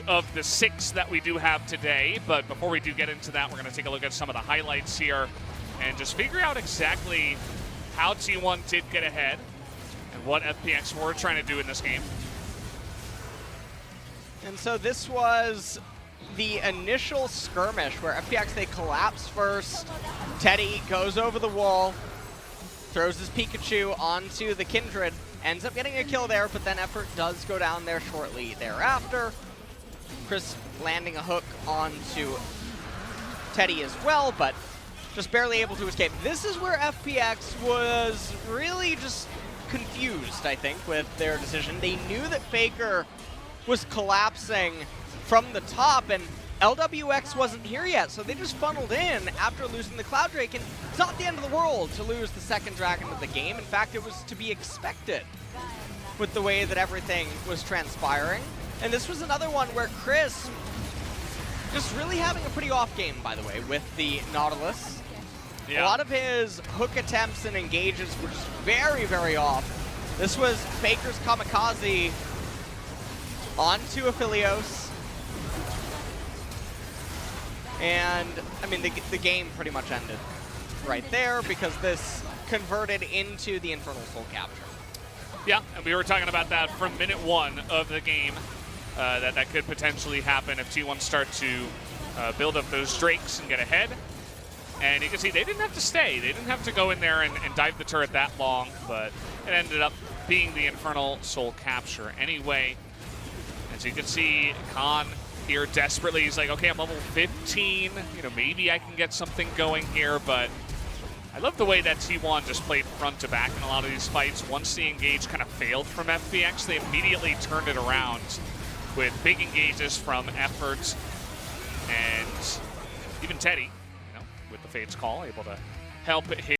each of the 6 that we do have today. But before we do get into that, we're going to take a look at some of the highlights here and just figure out exactly how T1 did get ahead and what FPX were trying to do in this game. And so this was the initial skirmish where FPX, they collapse first. Teddy goes over the wall, throws his Pikachu onto the Kindred, ends up getting a kill there, but then Effort does go down there shortly thereafter. Chris landing a hook onto Teddy as well, but just barely able to escape. This is where FPX was really just confused, I think, with their decision. They knew that Faker was collapsing from the top, and LWX wasn't here yet, so they just funneled in after losing the Cloud Drake, and it's not the end of the world to lose the second Dragon of the game. In fact, it was to be expected with the way that everything was transpiring. And this was another one where Chris just really having a pretty off game, by the way, with the Nautilus. Yeah. A lot of his hook attempts and engages were just very, very off. This was Faker's Kamikaze onto Aphelios. And, I mean, the game pretty much ended right there because this converted into the Infernal Soul Capture. Yeah, and we were talking about that from minute 1 of the game, that could potentially happen if T1 start to build up those Drakes and get ahead. And you can see they didn't have to stay. They didn't have to go in there and dive the turret that long, but it ended up being the Infernal Soul Capture anyway. As you can see, Khan here desperately, he's like, okay, I'm level 15, you know, maybe I can get something going here, but I love the way that T1 just played front to back in a lot of these fights. Once the engage kind of failed from FPX, they immediately turned it around with big engages from Effort and even Teddy, you know, with the Fate's Call, able to help hit.